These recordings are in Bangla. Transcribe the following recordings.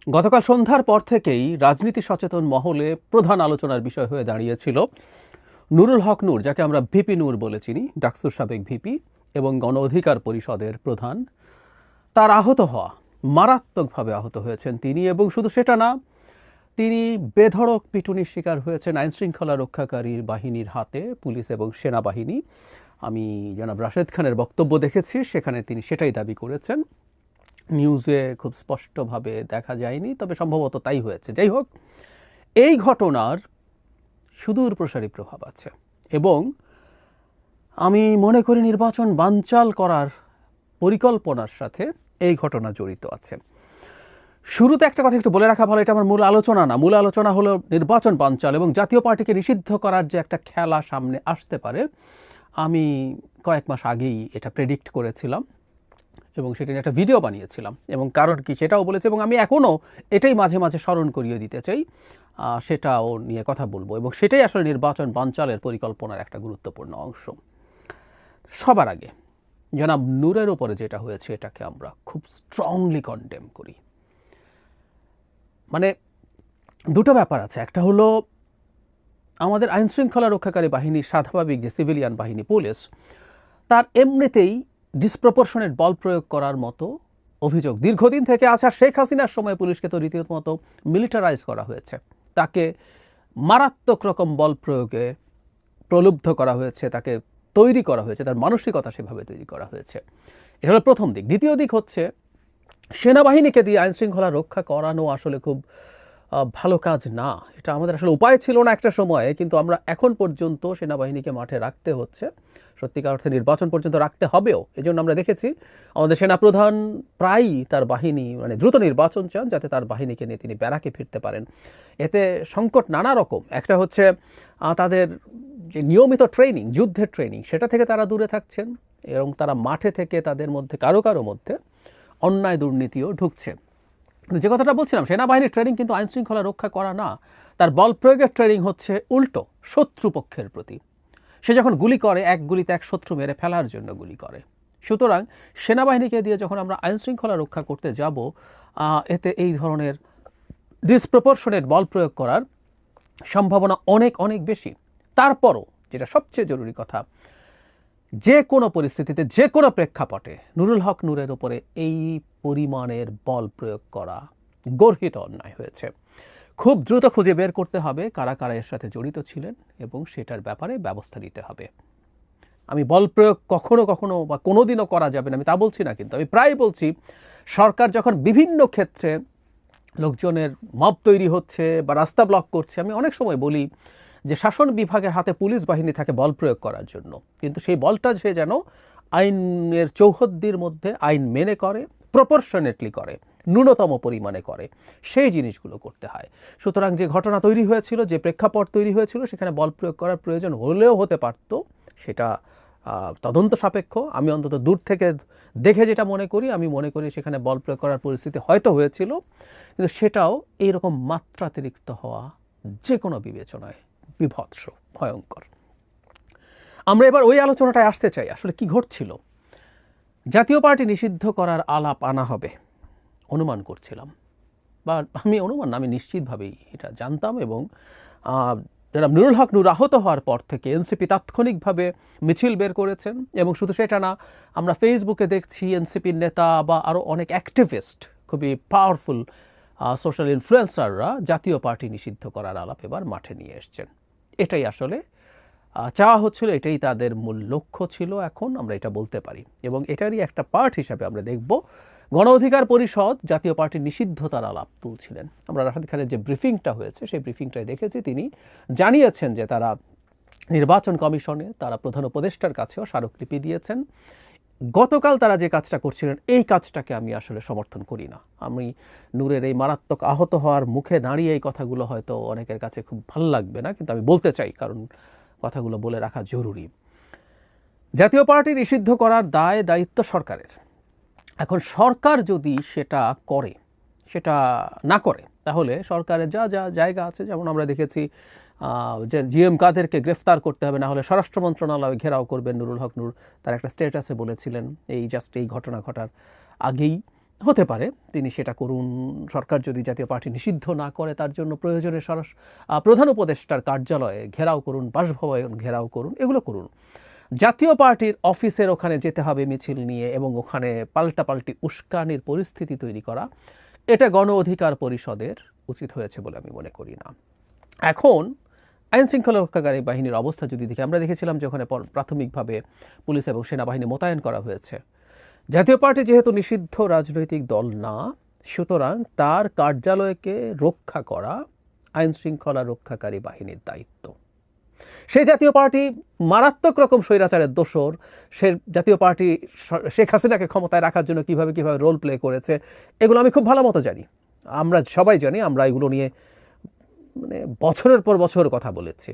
গতকাল সন্ধ্যার পর থেকেই রাজনীতি সচেতন মহলে প্রধান আলোচনার বিষয় হয়ে দাঁড়িয়েছিল নুরুল হক নূর, যাকে আমরা ভিপি নূর বলে চিনি, ডাকসুর সাবেক ভিপি এবং গণ অধিকার পরিষদের প্রধান। তার আহত হওয়া, মারাত্মকভাবে আহত হয়েছেন তিনি, এবং শুধু সেটা না, তিনি বেধড়ক পিটুনির শিকার হয়েছেন আইনশৃঙ্খলা রক্ষাকারী বাহিনীর হাতে, পুলিশ এবং সেনাবাহিনী। আমি জনাব রাশেদ খানের বক্তব্য দেখেছি, সেখানে তিনি সেটাই দাবি করেছেন। নিউজে খুব স্পষ্টভাবে দেখা যায়নি, তবে সম্ভবত তাই হয়েছে। যাই হোক, এই ঘটনার সুদূর প্রসারী প্রভাব আছে এবং আমি মনে করি নির্বাচন বানচাল করার পরিকল্পনার সাথে এই ঘটনা জড়িত আছে। শুরুতে একটা কথা একটু বলে রাখা ভালো, এটা আমার মূল আলোচনা না। মূল আলোচনা হলো নির্বাচন বানচাল এবং জাতীয় পার্টিকে নিষিদ্ধ করার যে একটা খেলা সামনে আসতে পারে। আমি কয়েক মাস আগেই এটা প্রেডিক্ট করেছিলাম এবং সেটা নিয়ে একটা ভিডিও বানিয়েছিলাম, এবং কারণ কি সেটাও বলেছি, এবং আমি এখনও এটাই মাঝে মাঝে স্মরণ করিয়ে দিতে চাই, সেটাও নিয়ে কথা বলবো। এবং সেটাই আসলে নির্বাচন বানচালের পরিকল্পনার একটা গুরুত্বপূর্ণ অংশ। সবার আগে জনাব নূরের উপরে যেটা হয়েছে, এটাকে আমরা খুব স্ট্রংলি কন্ডেম করি। মানে দুটো ব্যাপার আছে। একটা হলো আমাদের আইনশৃঙ্খলা রক্ষাকারী বাহিনীর স্বাভাবিক যে সিভিলিয়ান বাহিনী, পুলিশ, তার এমনিতেই ডিসপ্রপোর্শনেট বল প্রয়োগ করার মতো অভিযোগ দীর্ঘদিন থেকে আছে। আর শেখ হাসিনার সময় পুলিশকে তো রীতিমতো মিলিটারাইজ করা হয়েছে, তাকে মারাত্মক রকম বল প্রয়োগে প্রলুব্ধ করা হয়েছে, তাকে তৈরি করা হয়েছে, তার মানসিকতা সেভাবে তৈরি করা হয়েছে। এটা হলো প্রথম দিক। দ্বিতীয় দিক হচ্ছে সেনাবাহিনীকে দিয়ে আইনশৃঙ্খলা রক্ষা করানো আসলে খুব ভালো কাজ না। এটা আমাদের আসলে উপায় ছিল না একটা সময়ে, কিন্তু আমরা এখন পর্যন্ত সেনাবাহিনীকে মাঠে রাখতে হচ্ছে, সত্যিকার অর্থে নির্বাচন পর্যন্ত রাখতে হবেও। এই জন্য আমরা দেখেছি আমাদের সেনাপ্রধান প্রায়ই তার বাহিনী দ্রুত নির্বাচন চান, যাতে তার বাহিনীকে নিয়ে তিনি ব্যারাকে ফিরতে পারেন। এতে সংকট নানা রকম। একটা হচ্ছে তাদের যে নিয়মিত ট্রেনিং, যুদ্ধের ট্রেনিং, সেটা থেকে তারা দূরে থাকছেন, এবং তারা মাঠে থেকে তাদের মধ্যে কারো কারো মধ্যে অন্যায় দুর্নীতিও ঢুকছে। যে কথাটা বলছিলাম, সেনাবাহিনীর ট্রেনিং কিন্তু আইনশৃঙ্খলা রক্ষা করা না, তার বল প্রয়োগের ট্রেনিং হচ্ছে উল্টো শত্রুপক্ষের প্রতি। সে যখন গুলি করে, এক গুলিতে এক শত্রু মেরে ফেলার জন্য গুলি করে। সুতরাং সেনাবাহিনীকে দিয়ে যখন আমরা আইনশৃঙ্খলা রক্ষা করতে যাব, এতে এই ধরনের ডিসপ্রপোর্শনেট বল প্রয়োগ করার সম্ভাবনা অনেক অনেক বেশি। তারপরও যেটা সবচেয়ে জরুরি কথা, যে কোনো পরিস্থিতিতে, যে কোনো প্রেক্ষাপটে নুরুল হক নূরের উপরে এই পরিমাণের বল প্রয়োগ করা গর্হিত অন্যায় হয়েছে। খুব দ্রুত খুঁজে বের করতে হবে কারা কারা এর সাথে জড়িত ছিলেন, এবং সেটার ব্যাপারে ব্যবস্থা নিতে হবে। আমি বল প্রয়োগ কখনো কখনো বা কোনোদিনও করা যাবে না আমি তা বলছি না, কিন্তু আমি প্রায় বলছি, সরকার যখন বিভিন্ন ক্ষেত্রে লোকজনের মব তৈরি হচ্ছে বা রাস্তা ব্লক করছে, আমি অনেক সময় বলি যে শাসন বিভাগের হাতে পুলিশ বাহিনী থাকে বল প্রয়োগ করার জন্য, কিন্তু সেই বলটা সে যেন আইনের চৌহদ্দির মধ্যে আইন মেনে করে, প্রপোর্শনেটলি করে, ন্যূনতম পরিমাণে করে, সেই জিনিসগুলো করতে হয়। সুতরাং যে ঘটনা তৈরি হয়েছিল, যে প্রেক্ষাপট তৈরি হয়েছিল, সেখানে বল প্রয়োগ করার প্রয়োজন হলেও হতে পারত, সেটা তদন্ত সাপেক্ষ। আমি অন্তত দূর থেকে দেখে যেটা মনে করি, আমি মনে করি সেখানে বল প্রয়োগ করার পরিস্থিতি হয়তো হয়েছিল, কিন্তু সেটাও এইরকম মাত্রাতিরিক্ত হওয়া যে কোনো বিবেচনায় বিভৎস, ভয়ঙ্কর। আমরা এবার ওই আলোচনাটায় আসতে চাই, আসলে কি ঘটছিল। জাতীয় পার্টি নিষিদ্ধ করার আলাপ আনা হবে অনুমান করছিলাম, বা আমি নিশ্চিতভাবেই এটা জানতাম। এবং যারা নুরুল হক নূর আহত হওয়ার পর থেকে এনসিপি তাৎক্ষণিকভাবে মিছিল বের করেছেন, এবং শুধু সেটা না, আমরা ফেসবুকে দেখছি এনসিপির নেতা বা আরও অনেক অ্যাক্টিভিস্ট, খুবই পাওয়ারফুল সোশ্যাল ইনফ্লুয়েন্সাররা জাতীয় পার্টি নিষিদ্ধ করার আলাপ এবার মাঠে নিয়ে এসছেন। এটাই আসলে চাওয়া হচ্ছিল, এটাই তাদের মূল লক্ষ্য ছিল, এখন আমরা এটা বলতে পারি। এবং এটারই একটা পার্ট হিসাবে আমরা দেখব গণ অধিকার পরিষদ জাতীয় পার্টির নিষিদ্ধতার আলাপ তুলছিলেন। আমরা রাশেদ খানের যে ব্রিফিংটা হয়েছে, সেই ব্রিফিংটাই দেখেছি, তিনি জানিয়েছেন যে তারা নির্বাচন কমিশনে, তারা প্রধান উপদেষ্টার কাছেও স্মারকলিপি দিয়েছেন। গতকাল তারা যে কাজটা করছিলেন, এই কাজটাকে আমি আসলে সমর্থন করি না। আমি নূরের এই মারাত্মক আহত হওয়ার মুখে দাঁড়িয়ে এই কথাগুলো হয়তো অনেকের কাছে খুব ভালো লাগবে না, কিন্তু আমি বলতে চাই, কারণ কথাগুলো বলে রাখা জরুরি। জাতীয় পার্টি নিষিদ্ধ করার দায় দায়িত্ব সরকারের। এখন সরকার যদি সেটা করে, সেটা না করে, তাহলে সরকারের যা যা জায়গা আছে, যেমন আমরা দেখেছি যে জিএম কাদেরকে গ্রেফতার করতে হবে, না হলে স্বরাষ্ট্র মন্ত্রণালয় ঘেরাও করবেন নুরুল হক নূর, তার একটা স্টেটাসে বলেছিলেন এই ঘটনা ঘটার আগেই। হতে পারে তিনি সেটা করুন। সরকার যদি জাতীয় পার্টি নিষিদ্ধ না করে তার জন্য প্রয়োজনে প্রধান উপদেষ্টার কার্যালয়ে ঘেরাও করুন, বাসভবন ঘেরাও করুন, এগুলো করুন। জাতীয় পার্টির অফিসের ওখানে যেতে হবে মিছিল নিয়ে এবং ওখানে পাল্টাপাল্টি উস্কানির পরিস্থিতি তৈরি করা, এটা গণ অধিকার পরিষদের উচিত হয়েছে বলে আমি মনে করি না। এখন আইন শৃঙ্খলা রক্ষাকারী বাহিনীর অবস্থা যদি দেখি, আমরা দেখেছিলাম যে ওখানে প্রাথমিকভাবে পুলিশ এবং সেনাবাহিনী মোতায়েন করা হয়েছে। জাতীয় পার্টি যেহেতু নিষিদ্ধ রাজনৈতিক দল না, সুতরাং তার কার্যালয়কে রক্ষা করা আইন শৃঙ্খলা রক্ষাকারী বাহিনীর দায়িত্ব। সেই জাতীয় পার্টি মারাত্মক রকম স্বৈরাচারের দোসর, সে জাতীয় পার্টি শেখ হাসিনাকে ক্ষমতায় রাখার জন্য কিভাবে রোল প্লে করেছে, এগুলো আমি খুব ভালো মতো জানি। আমরা সবাই জানি, আমরা এগুলো নিয়ে মানে বছরের পর বছর কথা বলেছি।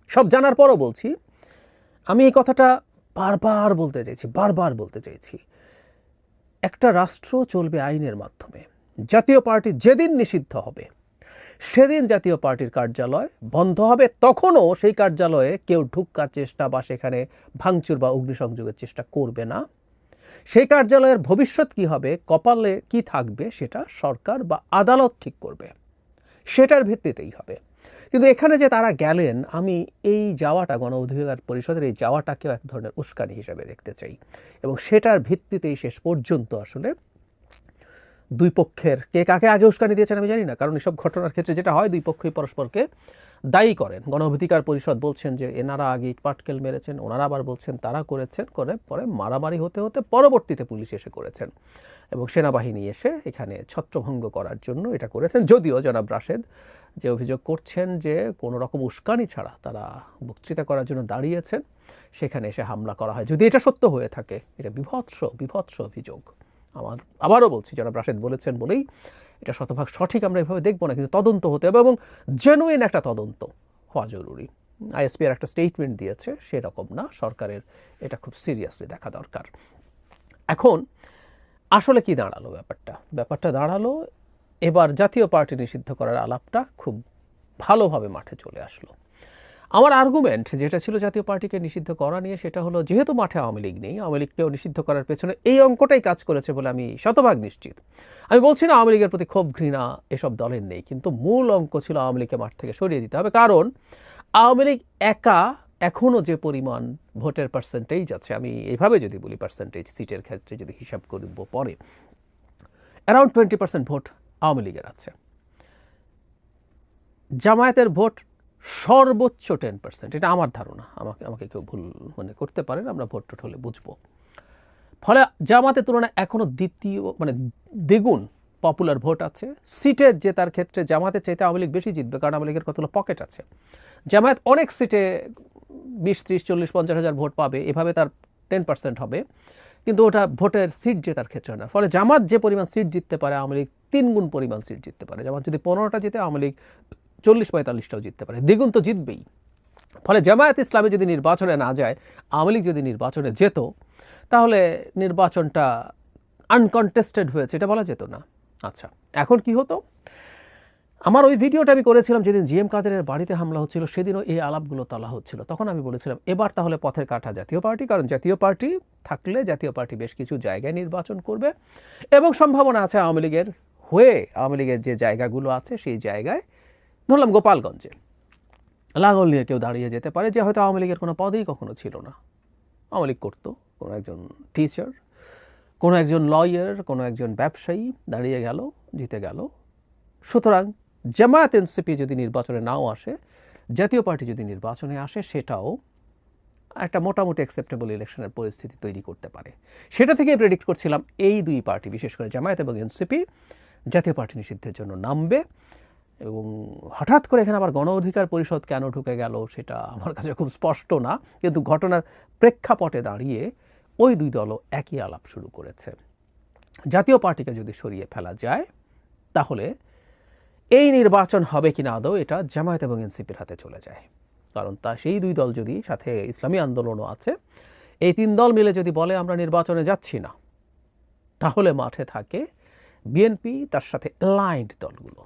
সব জানার পরও বলছি, আমি এই কথাটা বারবার বলতে চাইছি। একটা রাষ্ট্র চলবে আইনের মাধ্যমে। জাতীয় পার্টি যেদিন নিষিদ্ধ হবে সেদিন জাতীয় পার্টির কার্যালয় বন্ধ হবে। তখনও সেই কার্যালয়ে কেউ ঢুকার চেষ্টা বা সেখানে ভাঙচুর বা অগ্নিসংযোগের চেষ্টা করবে না। সেই কার্যালয়ের ভবিষ্যৎ কি হবে, কপালে কি থাকবে, সেটা সরকার বা আদালত ঠিক করবে, সেটার ভিত্তিতেই হবে। কিন্তু এখানে যে তারা গেলেন, আমি এই যাওয়াটা গণ অধিকার পরিষদের এই যাওয়াটাকেও এক ধরনের উস্কানি হিসেবে দেখতে চাই এবং সেটার ভিত্তিতেই শেষ পর্যন্ত আসলে দুই পক্ষের কে কাকে আগে উস্কানি দিয়েছেন আমি জানি না, কারণ এসব ঘটনার ক্ষেত্রে যেটা হয় দুই পক্ষই পরস্পরকে দায়ী করেন। গণ অধিকার পরিষদ বলছেন যে এনারা আগে ইটপাটকেল মেরেছেন, ওনারা আবার বলছেন তারা করেছেন, করে পরে মারামারি হতে হতে পরবর্তীতে পুলিশ এসে করেছেন এবং সেনাবাহিনী এসে এখানে ছত্রভঙ্গ করার জন্য এটা করেছেন। যদিও জনাব রাশেদ যে অভিযোগ করছেন যে কোনো রকম উস্কানি ছাড়া তারা বক্তৃতা করার জন্য দাঁড়িয়েছেন, সেখানে এসে হামলা করা হয়। যদি এটা সত্য হয়ে থাকে, এটা বিভৎস অভিযোগ। আবারও বলছি, জনাব রাশেদ বলেছেন বলেই এটা শতভাগ সঠিক আমরা এভাবে দেখবো না, কিন্তু তদন্ত হতে হবে এবং জেনুইন একটা তদন্ত হওয়া জরুরি। আইএসপি এর একটা স্টেটমেন্ট দিয়েছে, সেরকম না, সরকারের এটা খুব সিরিয়াসলি দেখা দরকার। এখন আসলে কি দাঁড়ালো ব্যাপারটা দাঁড়ালো এবার জাতীয় পার্টি নিষিদ্ধ করার আলাপটা খুব ভালোভাবে মাঠে চলে আসলো। আমার আর্গুমেন্ট যেটা ছিল জাতীয় পার্টিকে নিষিদ্ধ করা নিয়ে, সেটা হলো যেহেতু মাঠে আওয়ামী লীগ নেই, আওয়ামী লীগকেও নিষিদ্ধ করার পেছনে এই অঙ্কটাই কাজ করেছে বলে আমি শতভাগ নিশ্চিত। আমি বলছি না আওয়ামী লীগের প্রতি ক্ষোভ ঘৃণা এসব দলের নেই, কিন্তু মূল অঙ্ক ছিল আওয়ামী লীগকে মাঠ থেকে সরিয়ে দিতে হবে। কারণ আওয়ামী লীগ একা এখনও যে পরিমাণ ভোটের পার্সেন্টেজ আছে, আমি এইভাবে যদি বলি পার্সেন্টেজ সিটের ক্ষেত্রে যদি হিসাব করব পরে, অ্যারাউন্ড 20% ভোট আওয়ামী লীগের আছে। জামায়াতের ভোট সর্বোচ্চ 10%, এটা আমার ধারণা, আমাকে কেউ ভুল মনে করতে পারেন, আমরা ভোট টোট হলে বুঝবো। ফলে জামাতের তুলনায় এখনও দ্বিগুণ পপুলার ভোট আছে। সিটের জেতার ক্ষেত্রে জামাতের চাইতে আওয়ামী লীগ বেশি জিতবে, কারণ আওয়ামী লীগের কতগুলো পকেট আছে। জামায়াত অনেক সিটে 20, 30, 40, 50 হাজার ভোট পাবে, এভাবে তার 10% হবে, কিন্তু ওটা ভোটের সিট জেতার ক্ষেত্রে না। ফলে জামাত যে পরিমাণ সিট জিততে পারে, আওয়ামী লীগ 3 গুণ পরিমাণ সিট জিততে পারে। জামাত যদি 15টা জিতে, আওয়ামী লীগ 40-45টাও জিততে পারে, দ্বিগুণ তো জিতবেই। ফলে জামায়াত ইসলামী যদি নির্বাচনে না যায়, আওয়ামী লীগ যদি নির্বাচনে যেত, তাহলে নির্বাচনটা আনকনটেস্টেড হয়েছে এটা বলা যেত না। আচ্ছা, এখন কি হতো? আমার ওই ভিডিওটা আমি করেছিলাম যেদিন জিএম কাদেরের বাড়িতে হামলা হচ্ছিল, সেদিনও এই আলাপগুলো তোলা হচ্ছিল। তখন আমি বলেছিলাম এবার তাহলে পথের কাঁটা জাতীয় পার্টি, কারণ জাতীয় পার্টি থাকলে জাতীয় পার্টি বেশ কিছু জায়গায় নির্বাচন করবে এবং সম্ভাবনা আছে আওয়ামী লীগের যে জায়গাগুলো আছে সেই জায়গায়, ধরলাম গোপালগঞ্জে লাঙ্গল নিয়ে কেউ দাঁড়িয়ে যেতে পারে, যে হয়তো আওয়ামী লীগের কোনো পদেই কখনো ছিল না, আওয়ামী লীগ করতো, কোনো একজন টিচার, কোনো একজন লয়ার, কোনো একজন ব্যবসায়ী দাঁড়িয়ে গেল, জিতে গেল। সুতরাং জামায়াত এনসিপি যদি নির্বাচনে নাও আসে, জাতীয় পার্টি যদি নির্বাচনে আসে, সেটাও একটা মোটামুটি অ্যাকসেপ্টেবল ইলেকশনের পরিস্থিতি তৈরি করতে পারে। সেটা থেকেই প্রেডিক্ট করছিলাম এই দুই পার্টি, বিশেষ করে জামায়াত এবং এনসিপি, জাতীয় পার্টি নিষিদ্ধের জন্য নামবে। এবং হঠাৎ করে এখানে আবার গণ অধিকার পরিষদ কেন ঢুকে গেল সেটা আমার কাছে খুব স্পষ্ট না, কিন্তু ঘটনার প্রেক্ষাপটে দাঁড়িয়ে ওই দুই দলও একই আলাপ শুরু করেছে। জাতীয় পার্টিকে যদি সরিয়ে ফেলা যায়, তাহলে এই নির্বাচন হবে কিনা আদৌ, এটা জামায়াত এবং এনসিপির হাতে চলে যায়। কারণ সেই দুই দল যদি, সাথে ইসলামী আন্দোলনও আছে, এই 3 দল মিলে যদি বলে আমরা নির্বাচনে যাচ্ছি না, তাহলে মাঠে থাকে বিএনপি, তার সাথে অ্যালাইন্ড দলগুলো,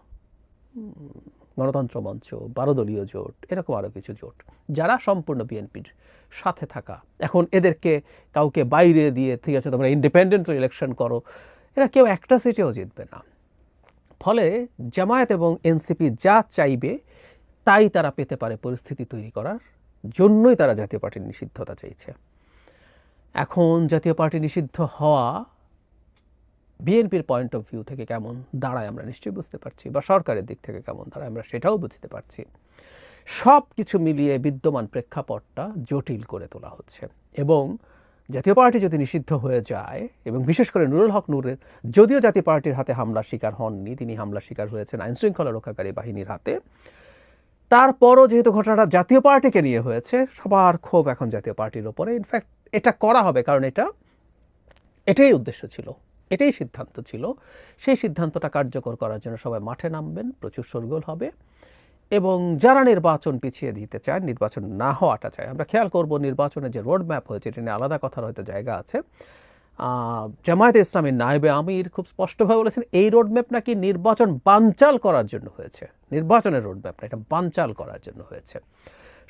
গণতন্ত্র মঞ্চ, 12 দলীয় জোট, এরকম আরও কিছু জোট, যারা সম্পূর্ণ বিএনপির সাথে থাকা। এখন এদেরকে কাউকে বাইরে দিয়ে, ঠিক আছে তোমরা ইন্ডিপেন্ডেন্ট ইলেকশন করো, এরা কেউ একটা সিটেও জিতবে না। ফলে জামায়াত এবং এনসিপি যা চাইবে তাই তারা পেতে পারে পরিস্থিতি তৈরি করার জন্যই তারা জাতীয় পার্টির নিষিদ্ধতা চাইছে। এখন জাতীয় পার্টি নিষিদ্ধ হওয়া বিএনপির পয়েন্ট অফ ভিউ থেকে কেমন দাঁড়ায় আমরা নিশ্চয়ই বুঝতে পারছি, বা সরকারের দিক থেকে কেমন দাঁড়ায় আমরা সেটাও বুঝতে পারছি। সব কিছু মিলিয়ে বিদ্যমান প্রেক্ষাপটটা জটিল করে তোলা হচ্ছে। এবং জাতীয় পার্টি যদি নিষিদ্ধ হয়ে যায়, এবং বিশেষ করে নুরুল হক নূরের, যদিও জাতীয় পার্টির হাতে হামলার শিকার হননি, তিনি হামলার শিকার হয়েছেন আইনশৃঙ্খলা রক্ষাকারী বাহিনীর হাতে, তারপরও যেহেতু ঘটনাটা জাতীয় পার্টিকে নিয়ে হয়েছে, সবার ক্ষোভ এখন জাতীয় পার্টির ওপরে। ইনফ্যাক্ট এটা করা হবে কারণ এটাই উদ্দেশ্য ছিল, এটাই সিদ্ধান্ত ছিল। সেই সিদ্ধান্তটা কার্যকর করার জন্য সবাই মাঠে নামবেন, প্রচুর শোরগোল হবে। এবং যারা নির্বাচন পিছিয়ে দিতে চায়, নির্বাচন না হওয়াটা চায়, আমরা খেয়াল করব নির্বাচনের যে রোড ম্যাপ হয়েছে এটা নিয়ে আলাদা কথার হয়তো জায়গা আছে। জামায়াতে ইসলামীর নায়েবে আমির খুব স্পষ্টভাবে বলেছেন এই রোড ম্যাপ নাকি নির্বাচন বানচাল করার জন্য হয়েছে, নির্বাচনের রোড ম্যাপ না, এটা বানচাল করার জন্য হয়েছে।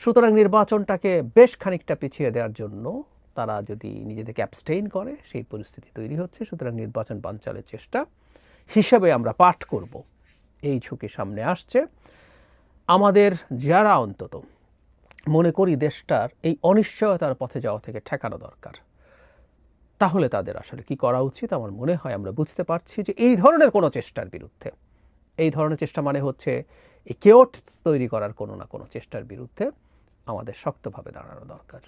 সুতরাং নির্বাচনটাকে বেশ খানিকটা পিছিয়ে দেওয়ার জন্য তারা যদি নিজেদেরকে অ্যাবস্টেইন করে সেই পরিস্থিতি তৈরি হচ্ছে। সুতরাং নির্বাচন বানচালের চেষ্টা হিসাবে আমরা পাঠ করব। এই ঝুঁকি সামনে আসছে। আমাদের যারা অন্তত মনে করি দেশটার এই অনিশ্চয়তার পথে যাওয়া থেকে ঠেকানো দরকার, তাহলে তাদের আসলে কি করা উচিত? আমার মনে হয় আমরা বুঝতে পারছি যে এই ধরনের কোনো চেষ্টার বিরুদ্ধে, এই ধরনের চেষ্টা মানে হচ্ছে এই কেওট তৈরি করার কোনো না কোনো চেষ্টার বিরুদ্ধে আমাদের শক্তভাবে দাঁড়ানো দরকার।